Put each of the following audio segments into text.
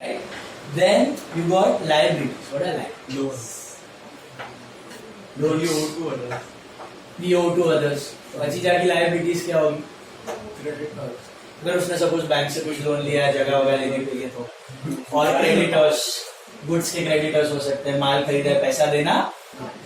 right? Then you got liabilities. What are liabilities? Loan you owe to others. We owe to others. तो अच्छी जाके liabilities क्या होगी? Creditors. अगर उसने सपोज बैंक से कुछ लोन लिया है जगह वगैरह लेने के लिए तो, और क्रेडिटर्स, गुड्स के क्रेडिटर्स हो सकते हैं, माल खरीदा है पैसा देना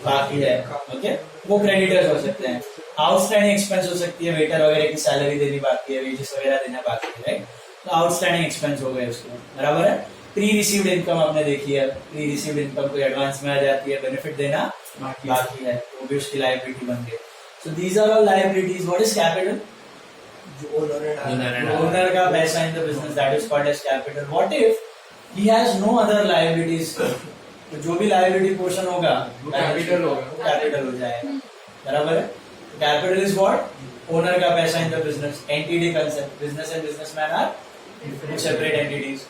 बाकी है, ओके, वो क्रेडिटर्स हो सकते हैं। आउटस्टैंडिंग एक्सपेंस हो सकती है, वेटर वगैरह की सैलरी देनी बाकी है, वेजेस वगैरह देना बाकी है, राइट? तो आउटस्टैंडिंग एक्सपेंस हो गए उसको, बराबर है। प्री रिसीव्ड इनकम आपने देखी है, प्री रिसीव्ड इनकम कोई एडवांस में आ जाती है, बेनिफिट देना बाकी है, वो भी उसकी लायबिलिटी बन गई। So these are all liabilities. What is capital? Owner का पैसा in the business, that is called as capital. What if he has no other liabilities? तो जो भी लायबिलिटी पोर्शन होगा कैपिटल होगा, कैपिटल हो जाएगा, बराबर है। Capital is what? ओनर का पैसा in the business. Entity concept, business and businessman are separate entities.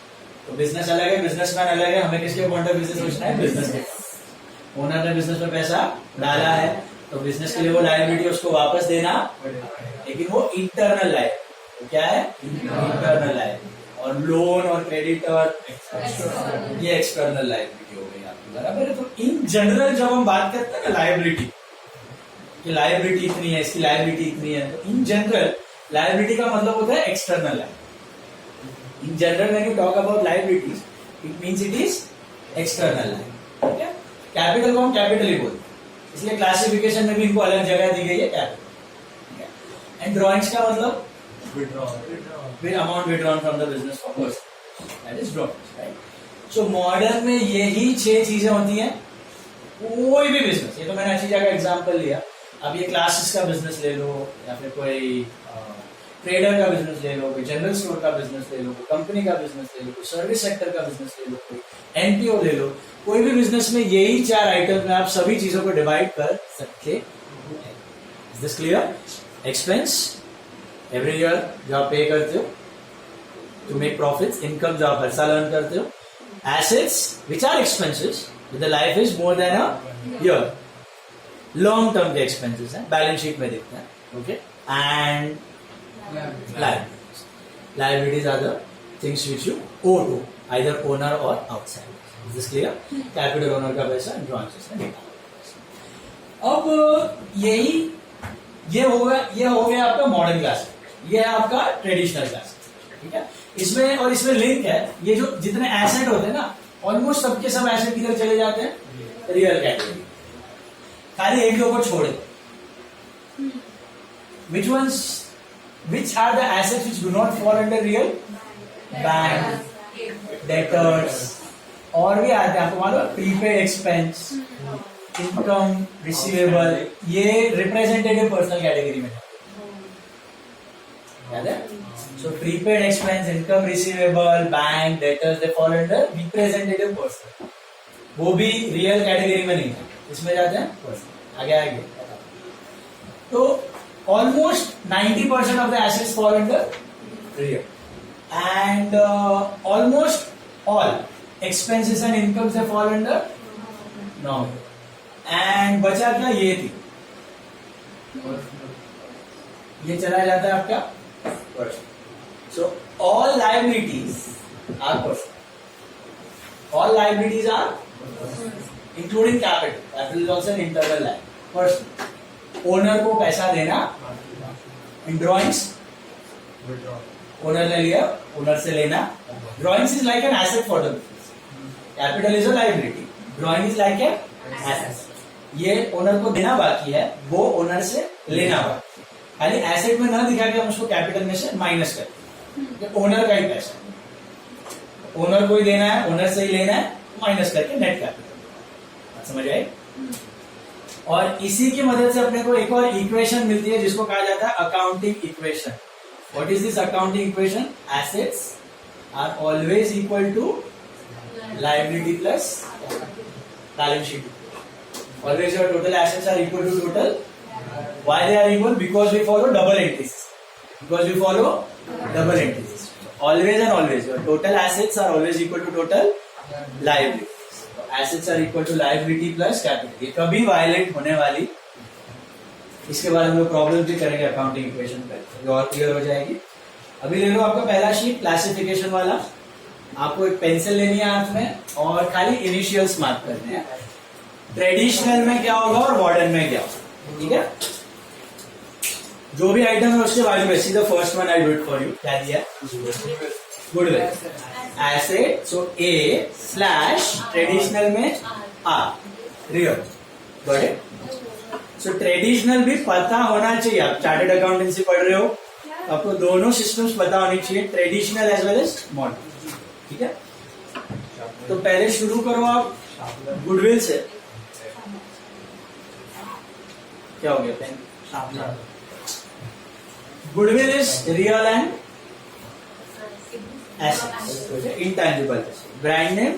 तो बिजनेस अलग है, बिजनेसमैन अलग है, हमें किसके पॉइंट ऑफ व्यू से सोचना है? बिजनेस के। ओनर ने बिजनेस में पैसा डाला है तो बिजनेस के लिए वो लायबिलिटी उसको वापस देना, लेकिन वो इंटरनल लायबिलिटी। तो क्या है? Internal liability. और लोन और क्रेडिट और ये एक्सटर्नल लायबिलिटी हो गई आपकी, बराबर है। तो इन जनरल जब हम बात करते हैं ना लायबिलिटी कि लायबिलिटी इतनी है, इसकी लायबिलिटी इतनी है, तो इन जनरल लायबिलिटी का मतलब होता है external liability. In general, when you talk about liabilities, it means it is external liability. ठीक है? कैपिटल को हम कैपिटल ही बोलते हैं, इसलिए क्लासिफिकेशन में भी इनको अलग जगह दी गई है कैपिटल। एंड ड्रॉइंग्स का मतलब amount withdrawn from the business purpose, that is drawings, right? So modern में यही 6 चीजें होती हैं। कोई भी बिजनेस, ये तो मैंने अच्छी जगह एग्जांपल लिया। अब ये क्लासेस का बिजनेस ले लो, या फिर कोई ट्रेडर का बिजनेस ले लो, कोई जनरल स्टोर का बिजनेस ले लो, कोई कंपनी का बिजनेस ले लो, कोई सर्विस सेक्टर का बिजनेस ले लो, कोई एनपीओ ले लो, कोई भी बिजनेस में यही 4 आइटम में आप सभी चीजों को डिवाइड कर सकते हैं। Is this clear? Expense every year जो आप पे करते हो टू मेक प्रॉफिट्स, इनकम जो आप हर साल अर्न करते हो, assets which are expenses with the life is more than a year, long term के एक्सपेंसेस हैं, बैलेंस शीट में दिखते हैं, okay. And liabilities. Liabilities are the things which you owe to either owner or outside. Is this clear? Capital owner का पैसा, drawings इसमें निकालना। अब ये हो गया आपका मॉडर्न क्लास, ये है आपका ट्रेडिशनल क्लास, ठीक है? इसमें और इसमें लिंक है, ये जो जितने एसेट होते हैं ना, ऑलमोस्ट सबके सब एसेट किधर चले जाते हैं? Real category. खाली एक दो को छोड़े। Which are the assets which do not fall under real? Bank, debtors, और भी आते हैं आपको मालूम है? प्रीपेड एक्सपेंस, इनकम रिसीवेबल, ये रिप्रेजेंटेटिव पर्सनल कैटेगरी में याद है? So prepaid expense, income receivable, bank, debtors, they fall under representative personal. वो भी रियल कैटेगरी में नहीं है, इसमें जाते हैं पर्सनल। आगे तो almost 90% of the assets fall under real, and almost all expenses and incomes they fall under nominal. And बचा क्या? ये थी, ये चला जाता है आपका personal. So all liabilities are personal. All liabilities are including capital. Capital is also an internal liability. Personal. Owner को पैसा देना, इन ड्रॉइंग्स ओनर ने लिया, ओनर से लेना। Drawings is like an asset for the business, capital is a liability, drawing is like an asset. ये owner को देना बाकी है, वो ओनर से लेना बाकी है। खाली एसेट में ना दिखा के हम उसको कैपिटल में से माइनस करते, ओनर का ही पैसा, ओनर को ही देना है, ओनर से ही लेना है, माइनस करके नेट कैपिटल। समझ आए? और इसी की मदद से अपने को एक और इक्वेशन मिलती है जिसको कहा जाता है accounting equation. What is this accounting equation? Assets are always equal to liability plus balance sheet. Always your total assets are equal to total. Why they are equal? Because we follow double entries, always and always your total assets are always equal to total liability. Assets are equal to liability plus capital. ये कभी violet होने वाली, इसके बाद हम लोग problem भी करेंगे अकाउंटिंग इक्वेशन पे, जो और क्लियर हो जाएगी। अभी ले लो आपका पहला शीट क्लासिफिकेशन वाला, आपको एक पेंसिल लेनी है हाथ में और खाली इनिशियल्स मार्क करने हैं. ट्रेडिशनल में क्या होगा और मॉडर्न में क्या होगा, ठीक है. जो भी आइटम है उसके बारे में see the first one I do it for you. क्या दिया? Goodwill. Asset. So A slash traditional में R. Real. Got it. So traditional भी पता होना चाहिए. आप चार्टर्ड अकाउंटेंसी पढ़ रहे हो, आपको दोनों सिस्टम्स पता होनी चाहिए, traditional as well as modern. ठीक है. तो पहले शुरू करो आप गुडविल से. क्या हो गया pen? Goodwill is real and assets, intangible. Brand name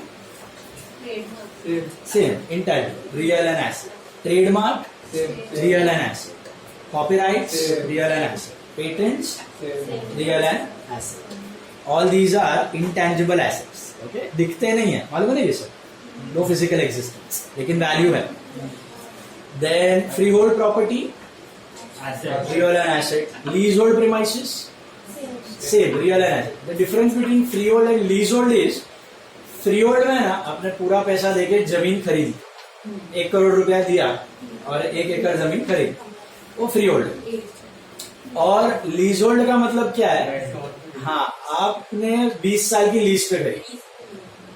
same, intangible, real and asset. Trademark real and asset. Copyrights real and asset. Patents real and asset. All these are intangible assets. Okay, दिखते नहीं है, मालूम है ये सब, no physical existence, लेकिन value है. Then freehold property, real and asset. Leasehold premises, same, real and asset. The difference between freehold and lease hold is, free hold में ना आपने पूरा पैसा देके जमीन खरीदी, 1 करोड़ रुपया दिया और 1 एकड़ जमीन खरीदी, वो फ्री होल्ड. और लीज होल्ड का मतलब क्या है? हाँ, आपने 20 साल की लीज पे गई,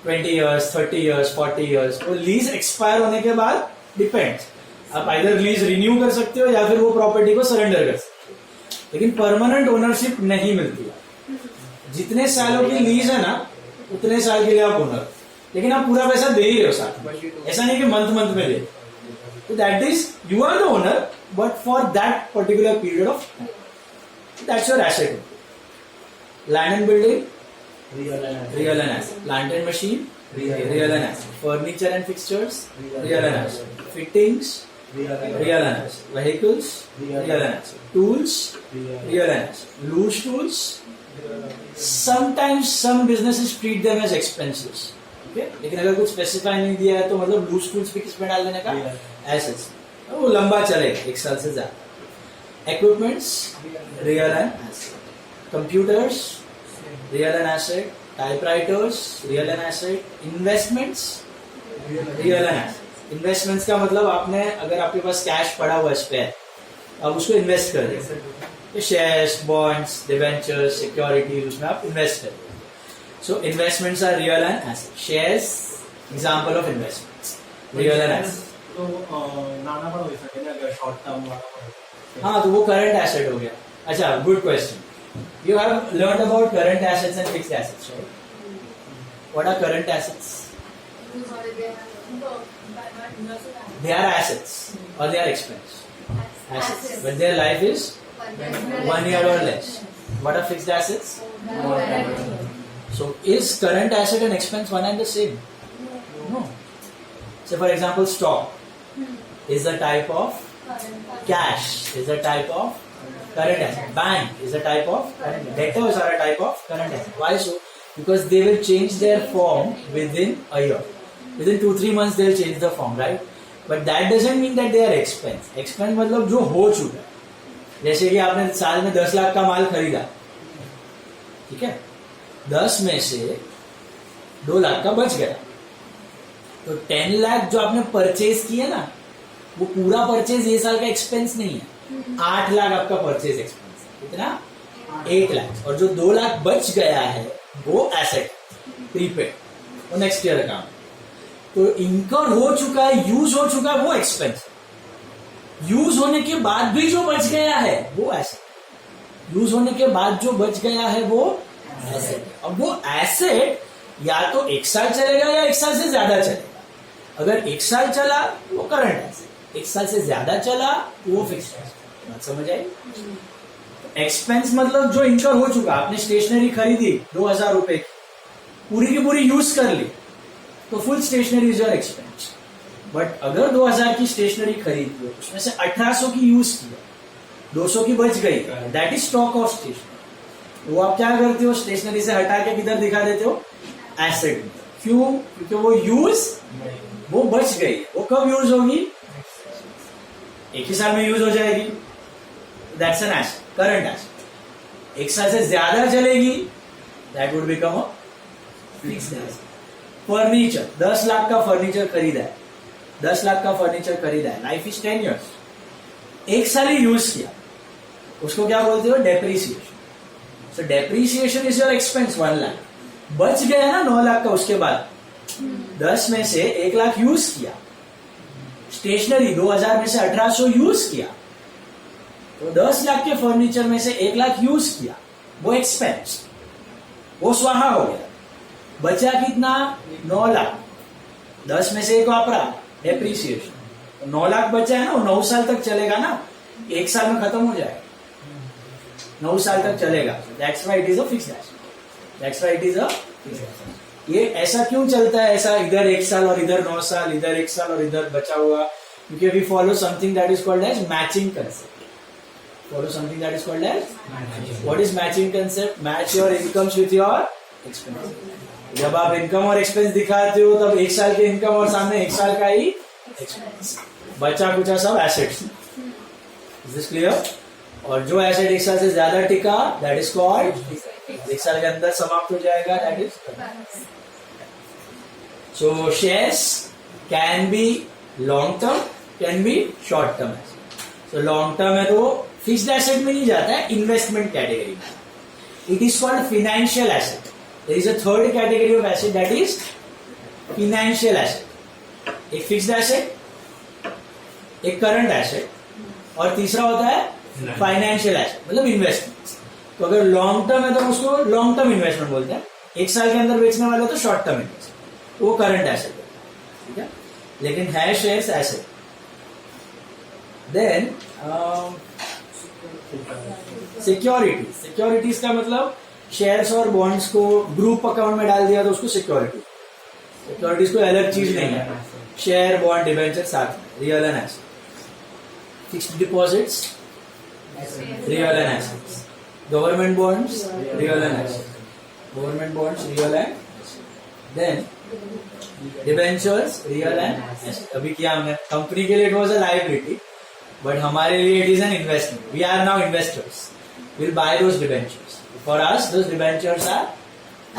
20 years, 30 years, 40 years. वो लीज एक्सपायर होने के बाद डिपेंड्स, आप आइदर लीज रिन्यू कर सकते हो या फिर वो प्रॉपर्टी को सरेंडर कर सकते हो, लेकिन परमानेंट ओनरशिप नहीं मिलती है. जितने सालों की लीज है ना उतने साल के लिए आप ओनर, लेकिन आप पूरा पैसा दे ही रहे हो साथ. ऐसा नहीं कि मंथ मंथ में दे. तो that is you are the owner but for that particular period of time. That's your asset. Land and building real and asset. Plant and machine real and asset. Furniture and fixtures real and asset. Fittings real and asset. Vehicles real and asset. Tools real and asset. Loose tools, sometimes some businesses treat them as expenses. Okay? लेकिन अगर कुछ specify नहीं दिया है तो मतलब loose tools भी किसमें डाल देने का? एसेट्स. वो लंबा चलेगा, 1 साल से ज्यादा. Equipments real and asset. Computers real and asset. Typewriters real and asset. Investments real and asset. Investments का मतलब आपने, अगर आपके पास कैश पड़ा हुआ है स्पेयर, आप उसको इन्वेस्ट कर दें. तो शेयर्स, बॉन्ड्स, डिवेंचर्स, सिक्योरिटीज, उसमें आप इन्वेस्ट करें. So investments are real and asset. Shares example of investments, real and asset. तो नाना पण हो सकते हैं अगर शॉर्ट टर्म वाला. हाँ, तो वो करंट एसेट हो गया. अच्छा, good question. You have learned about current assets and fixed assets, right? What are current assets? They are assets or they are expense. Assets. But their life is 1 year or less. What are fixed assets? So is current asset and expense one and the same? No. So for example, stock is a type of cash, is a type of current asset. Bank is a type of current asset. Debtors are a type of current asset. Why so? Because they will change their form within a year. Within 2-3 months they will change the form, right? But that doesn't mean that they are expense. Expense मतलब जो हो चुका है. जैसे कि आपने साल में 10 लाख का माल खरीदा, ठीक है, 10 में से 2 लाख का बच गया, तो 10 लाख जो आपने परचेज किया ना, वो पूरा परचेज ये साल का एक्सपेंस नहीं है. 8 लाख आपका परचेज एक्सपेंस. कितना? 8 लाख. और जो 2 लाख बच गया है वो एसेट, प्रीपेड, वो नेक्स्ट ईयर का. तो इनकम हो चुका है, यूज हो चुका है, वो एक्सपेंस. यूज होने के बाद भी जो बच गया है वो एसेट. यूज होने के बाद जो बच गया है वो एसेट. अब वो एसेट या तो 1 साल चलेगा या 1 साल से ज्यादा चलेगा. अगर 1 साल चला वो करंट एसेट, 1 साल से ज्यादा चला वो फिक्स्ड एसेट. बात समझ आई? एक्सपेंस मतलब जो इनकम हो चुका, आपने स्टेशनरी खरीदी 2000 रुपए की, पूरी की पूरी यूज कर ली, तो full stationery is your expense. But अगर 2000 की स्टेशनरी खरीदी हो, उसमें से 1800 की यूज किया, 200 की बच गई, that is stock of stationery. वो आप क्या करते हो? स्टेशनरी से हटा के किधर दिखा देते हो? एसेट. क्यों? क्योंकि वो यूज, वो बच गई. वो कब यूज होगी? 1 ही साल में यूज हो जाएगी. That's an asset, current asset. 1 साल से ज्यादा चलेगी, that would become a fixed asset. Furniture, 10 lakh का फर्नीचर खरीदा है, 10 लाख का फर्नीचर खरीदा है, लाइफ इज 10 years, एक साल ही यूज किया, उसको क्या बोलते हो? Depreciation. So depreciation is your expense 1 lakh, बच गया ना 9 लाख का, उसके बाद 10 में से 1 लाख यूज किया, स्टेशनरी 2000 में से 1800 यूज किया, तो 10 लाख के फर्नीचर में से 1 लाख यूज किया, वो एक्सपेंस, वो स्वाहा हो गया। बचा कितना? 9 लाख, 10 में से 1 वापरा, डेप्रीसिएशन, तो 9 लाख बचा है ना, वो 9 साल तक चलेगा ना, 1 साल में खत्म हो जाएगा, 9 साल तक चलेगा। That's why it is a fixed asset, that's why it is a fixed asset. ये ऐसा क्यों चलता है? ऐसा इधर 1 साल और इधर 9 साल, इधर 1 साल और इधर बचा हुआ, क्योंकि we follow something that is called as matching concept. Follow something that is called as matching. What is matching concept? Match your incomes with your expenses. जब आप इनकम और एक्सपेंस दिखाते हो तब 1 साल के इनकम और सामने 1 साल का ही एक्सपेंस, बचा कुचा सब एसेट्स। Is this clear? और जो एसेट 1 साल से ज्यादा टिका, दैट इज कॉल्ड, 1 साल के अंदर समाप्त हो जाएगा, that is. So shares can be long term, can be short term. So long term है तो फिक्स्ड एसेट में नहीं जाता है, इन्वेस्टमेंट कैटेगरी में। It is called financial asset. There is a third category of asset, that is financial asset. एक fixed asset, एक current asset, और तीसरा होता है फाइनेंशियल एसेट, मतलब इन्वेस्टमेंट। तो अगर लॉन्ग टर्म है तो उसको लॉन्ग टर्म इन्वेस्टमेंट बोलते हैं, 1 साल के अंदर बेचने वाला तो शॉर्ट टर्म इन्वेस्टमेंट, वो करंट एसेट है, ठीक है। लेकिन है shares asset. Then security, securities का मतलब शेयर्स और बॉन्ड्स को ग्रुप अकाउंट में डाल दिया तो उसको सिक्योरिटी। सिक्योरिटीज को अलग चीज नहीं है, शेयर बॉन्ड डिबेंचर साथ में, real and asset. Fixed deposits, real and assets. Government bonds, real and asset. Government bonds, real and, then debentures, real and asset. अभी क्या हमने कंपनी के लिए it was a liability, but हमारे लिए it is an investment. We are now investors, will buy those debentures, for us those debentures are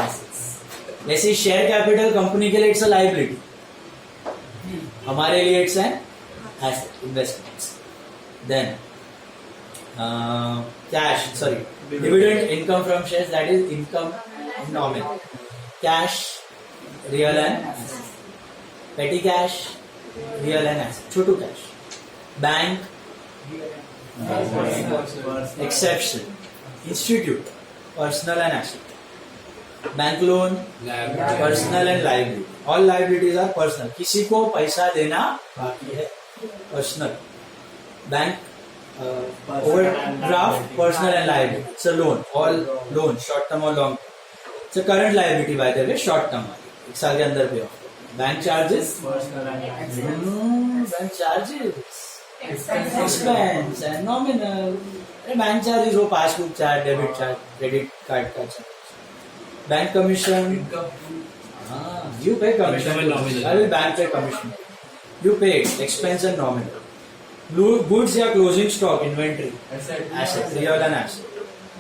assets. जैसे share capital company के लिए इट्स अ लाइबिलिटी, हमारे लिए it's an asset, investments. Then cash, sorry, dividend income from shares, that is income nominal. Cash, real and asset. Petty cash, real and asset, छोटू cash. Bank, exception, institute, personal and asset. Bank loan, personal and liability. All liabilities are personal. किसी को पैसा देना बाकी है, personal. Bank overdraft, personal and liability. It's a loan. All loan, short term or long term. It's a current liability by the way, short term. 1 साल के अंदर पे हो। Bank charges, bank charges. Expense and nominal. Bank charges वो passbook charge, debit charge, credit card का charge. Bank commission, you pay commission, I will bank pay commission, you pay expense and nominal. Goods या closing stock, inventory, asset, real and asset,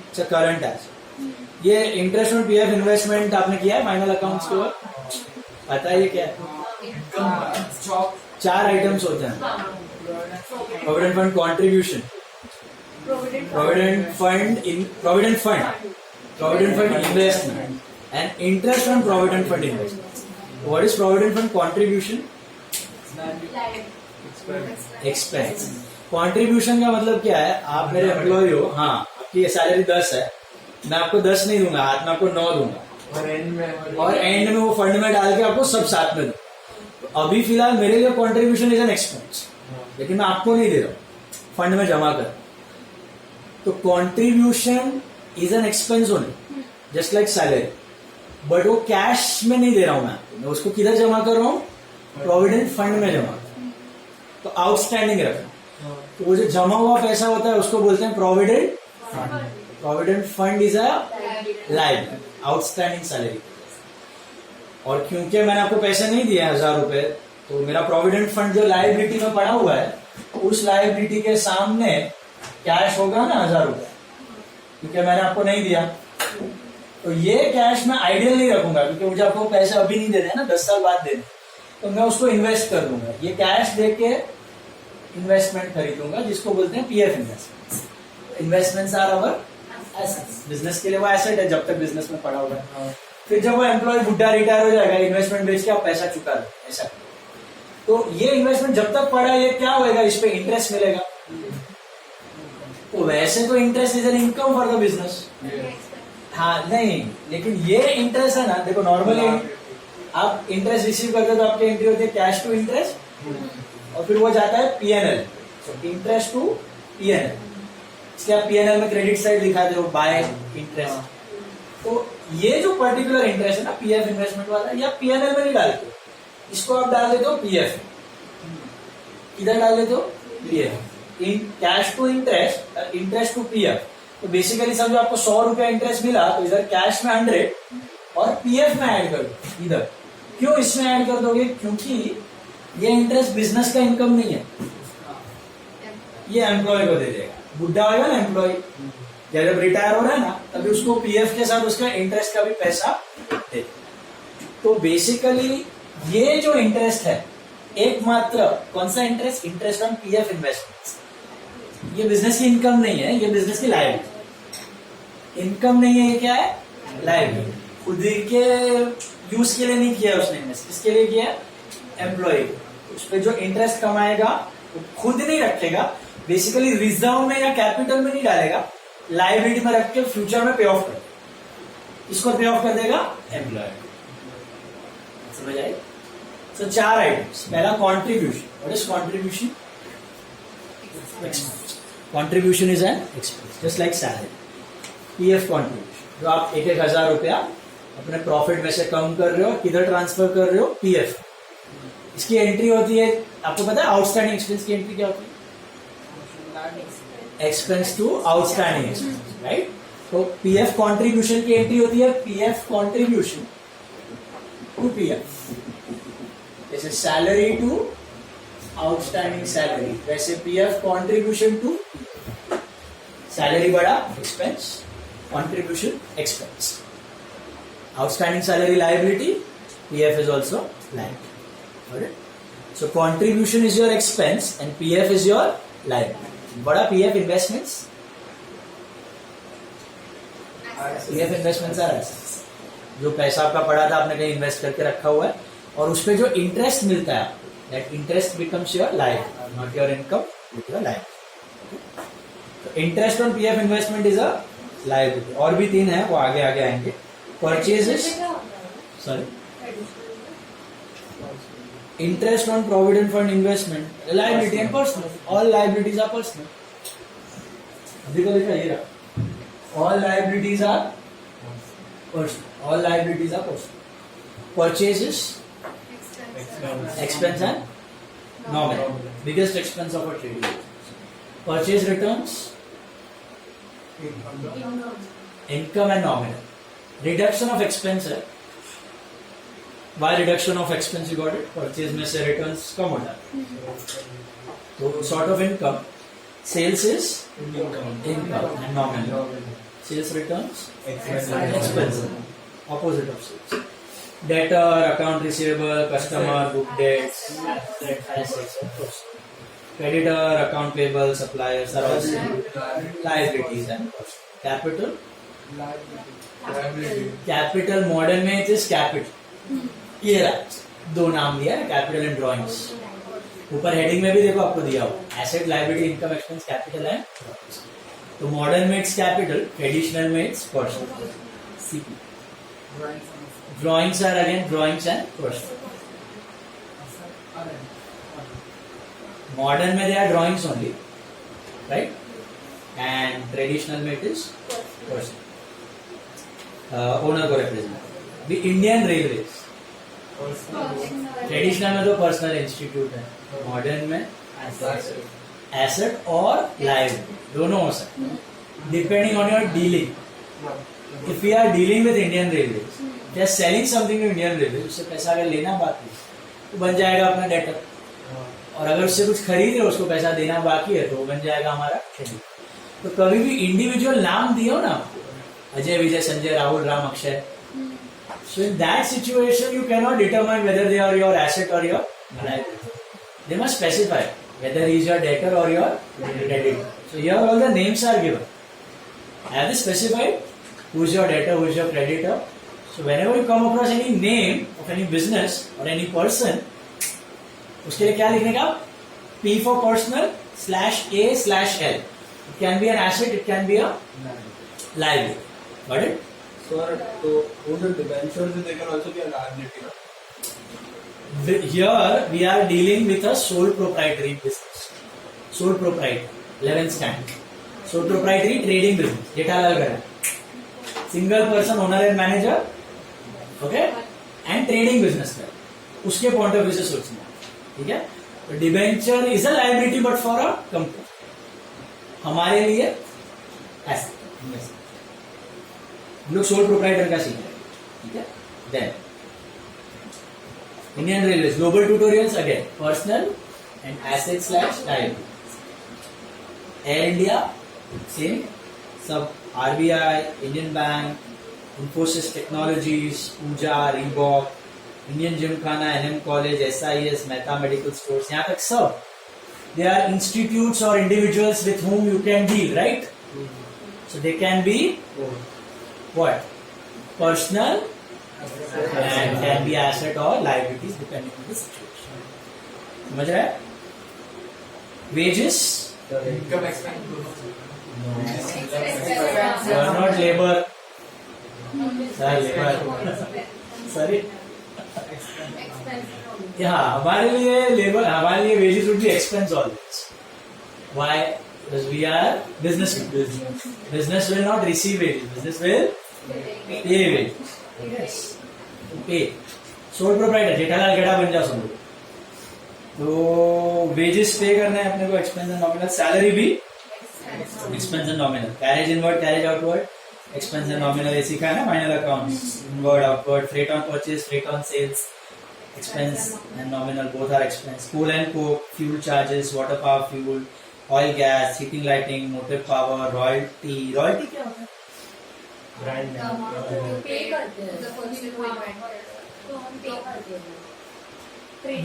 it's a current asset. ये interest on PF investment आपने किया है final accounts के बाद? पता है ये क्या है? 4 आइटम्स होते हैं। Provident fund contribution, provident fund investment, and interest on provident fund investment. What is provident fund contribution? Expense. Contribution का मतलब क्या है? आप मेरे एम्प्लॉय हो, हाँ, आपकी सैलरी 10 है, मैं आपको 10 नहीं दूंगा, हाथ में आपको 9 दूंगा, और एंड में वो फंड में डाल के आपको सब साथ में दूंगा। अभी फिलहाल मेरे लिए कॉन्ट्रीब्यूशन इज एन एक्सपेंस, लेकिन मैं आपको नहीं दे रहा हूं, फंड में जमा कर। तो contribution is an expense only, just like salary, but वो कैश में नहीं दे रहा हूं मैं उसको किधर जमा कर रहा हूं? प्रोविडेंट फंड में जमा कर। तो आउटस्टैंडिंग रखना, तो वो जो जमा हुआ पैसा होता है उसको बोलते हैं provident fund. Provident fund is a liability, outstanding salary. और क्योंकि मैंने आपको पैसे नहीं दिए 1000 रुपए, तो मेरा प्रोविडेंट फंड जो लायबिलिटी में पड़ा हुआ है, उस लायबिलिटी के सामने कैश होगा ना 1000 रुपए, क्योंकि मैंने आपको नहीं दिया। तो ये कैश मैं आइडियल नहीं रखूंगा, क्योंकि मुझे आपको पैसे अभी नहीं देने हैं ना, 10 साल बाद देने, तो मैं उसको इन्वेस्ट कर दूंगा। ये कैश दे के इन्वेस्टमेंट खरीदूंगा, जिसको बोलते हैं PF investment. Investments are our assets. Business के लिए वो एसेट है जब तक बिजनेस में पड़ा होगा। फिर जब वो एम्प्लॉय बुढ़ा रिटायर हो जाएगा, इन्वेस्टमेंट बेच के आप पैसा चुका दो, ऐसा। तो ये इन्वेस्टमेंट जब तक पड़ा, ये क्या होएगा, इस पे इंटरेस्ट मिलेगा। तो वैसे तो interest is an income for the business. हाँ नहीं, लेकिन ये इंटरेस्ट है ना, देखो नॉर्मली आप इंटरेस्ट रिसीव करते हो तो आपकी एंट्री होती है कैश टू इंटरेस्ट, और फिर वो जाता है पीएनएल, इंटरेस्ट टू पीएनएल। इसलिए आप पीएनएल में क्रेडिट साइड दिखाते हो, बाय इंटरेस्ट। तो ये जो पर्टिकुलर इंटरेस्ट है ना पीएफ इन्वेस्टमेंट वाला, या पीएनएल में नहीं डालते हो, इसको आप डाल देते हो पीएफ। इधर डाल देते हो PF, in cash to interest, interest to PF. तो बेसिकली समझो आपको 100 रुपया इंटरेस्ट मिला, तो इधर कैश में 100 और पीएफ में ऐड कर दो इधर। क्यों इसमें ऐड कर दोगे? क्योंकि ये इंटरेस्ट बिजनेस का इनकम नहीं है, ये एम्प्लॉय को दे देगा। बुढ़ा होगा ना एम्प्लॉय, जब रिटायर हो रहा है ना, तभी उसको पीएफ के साथ उसका इंटरेस्ट का भी पैसा दे। तो बेसिकली ये जो इंटरेस्ट है, एकमात्र कौन सा interest? Interest on PF investments. ये बिजनेस की इनकम नहीं है, ये बिजनेस की लायबिलिटी। इनकम नहीं है, ये क्या है? लायबिलिटी। खुद के यूज के लिए नहीं किया उसने इन्वेस्ट, किसके लिए किया? एम्प्लॉय। उस पर जो इंटरेस्ट कमाएगा वो खुद नहीं रखेगा, बेसिकली रिजर्व में या कैपिटल में नहीं डालेगा, लायबिलिटी में रख के फ्यूचर में पे ऑफ कर देगा। इसको पे ऑफ कर देगा एम्प्लॉय। समझ आई? तो 4 आइटम्स। पहला contribution. What is contribution? Contribution is an expense, just like salary. PF contribution, जो आप 1,000 रुपया अपने प्रॉफिट में से कम कर रहे हो, किधर ट्रांसफर कर रहे हो? पीएफ। इसकी एंट्री होती है, आपको पता है आउटस्टैंडिंग एक्सपेंस की एंट्री क्या होती है? Expense to outstanding expense, right? तो पीएफ कॉन्ट्रीब्यूशन की एंट्री होती है पीएफ कॉन्ट्रीब्यूशन टू पीएफ। जैसे सैलरी टू आउटस्टैंडिंग सैलरी, वैसे पीएफ कॉन्ट्रीब्यूशन टू सैलरी बड़ा expense, contribution expense. Outstanding salary liability, PF is also liability. So contribution is your expense and PF is your liability. बड़ा PF investments, PF investments are assets. जो पैसा आपका पड़ा था आपने कहीं इन्वेस्ट करके रखा हुआ है, और उस पर जो इंटरेस्ट मिलता है, that interest becomes your liability, not your income, but your liability. So interest on PF investment is a liability. और भी 3 है, वो आगे आगे आएंगे. Purchases, sorry. Interest on provident fund investment, liability and personal. All liabilities are personal. अभी तो लिखा ये रहा. All liabilities are personal. All liabilities are personal. Purchases, expense and nominal. Biggest expense of a trading. Purchase returns, income and nominal. Reduction of expense है. Why reduction of expense you got it? Purchase में से returns कम होता है, तो sort of income. Sales is income and nominal. Sales returns expense, opposite of sales. Debtor, account receivable, customer, book debts, assets. Creditor, account payable, suppliers are also liabilities and costs. Capital, capital modern में it is capital. ये रहा, 2 नाम दिया है, capital and drawings. ऊपर heading में भी देखो आपको दिया हुआ, asset, liability, income, expense, capital and drawings. तो मॉडर्न में इट्स कैपिटल, ट्रेडिशनल में it's personal, CP. Drawings are again drawings and personal. Modern में they are drawings only, right? And traditional में इट इज पर्सनल, ओनर को represent. The Indian railways, traditional में तो personal institute है, modern में asset और liability दोनों हो सकते हैं, depending on your dealing. If we are dealing with Indian Railways, we are selling something to Indian Railways, उससे पैसा अगर लेना बाकी तो बन जाएगा अपना डेटर, और अगर उससे कुछ खरीद रहे हो उसको पैसा देना बाकी है तो वो बन जाएगा हमारा क्रेडिट। तो कभी भी इंडिविजुअल नाम दियो ना, Ajay, Vijay, Sanjay, Rahul, Ram, Akshay. So in that situation, you cannot determine whether they are your asset or your liability. They must specify whether he is your debtor or your creditor. So here all the names are given. Have they specified who is your debtor, who is your creditor? So whenever you come across any name of any business or any person, उसके लिए क्या लिखने का? P for personal /A/L. It can be an asset, it can be a liability. Got it? Sir तो वो जो debentures है, they can also be a liability, ना? Here we are dealing with a sole proprietary business. Sole proprietor, 11th standard. Sole proprietary trading business. Jethalal Gada. Single person owner and manager. Okay? And trading business कर. उसके point of view से सोचना. ठीक है? तो debenture is a liability but for a company. हमारे लिए ऐसे हम लोग सोल प्रोप्राइटर का सीख रहे हैं. ठीक है? Then Indian Railways global tutorials again personal and asset / liability. Air India same, sub RBI, Indian Bank, Infosys Technologies, Pooja, Reebok, Indian Gymkhana, NM College, SIS, Mehta Medical Stores. यहाँ तक सब they are institutes or individuals with whom you can deal, right? So they can be what? Personal and can be asset or liabilities depending on the situation. समझ रहा है? Wages? Income expense. You are not labor. Sir, labor. Sorry. Yeah, हमारे लिए labor, हमारे लिए wages would be expense always. Why? Because we are business. Business will not receive wages. Business will pay wages. Yes. पे sole proprietor Jethalal गड़ा बन जाओ सब लोग. तो वेजेस पे करना है अपने को. Expense and nominal. सैलरी भी expense and nominal. Carriage inward, carriage outward, expense and nominal ये सीखा है ना. Final accounts inward outward. Freight on purchase, freight on sales, expense and nominal both are expense. Coal and coke, fuel charges, water power fuel, oil gas, heating lighting, motive power, royalty. Royalty क्या होता है? Brand name.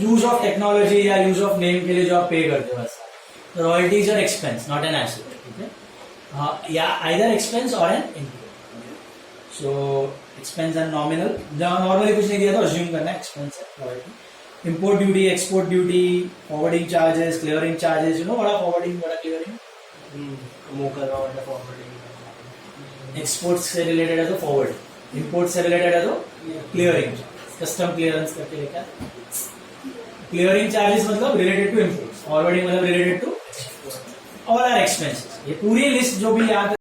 Use of technology या use of name के लिए जो आप pay करते हो वैसा. Royalty is your expense, not an asset. ठीक है? हाँ, या आइदर एक्सपेंस और an input. So expense and nominal. जहाँ नॉर्मली कुछ नहीं दिया तो अज्यूम करना है एक्सपेंस है royalty. Import duty, export duty, forwarding charges, clearing charges. You know what are forwarding, what are clearing? Move करना और फॉरवर्डिंग. एक्सपोर्ट से रिलेटेड है तो फॉरवर्ड, इम्पोर्ट से रिलेटेड है तो क्लियरिंग, कस्टम क्लियरेंस करके लेकर. क्लियरिंग चार्जेस मतलब रिलेटेड टू इम्पोर्ट, फॉरवर्डिंग मतलब related to all are expenses. ये पूरी लिस्ट जो भी यहाँ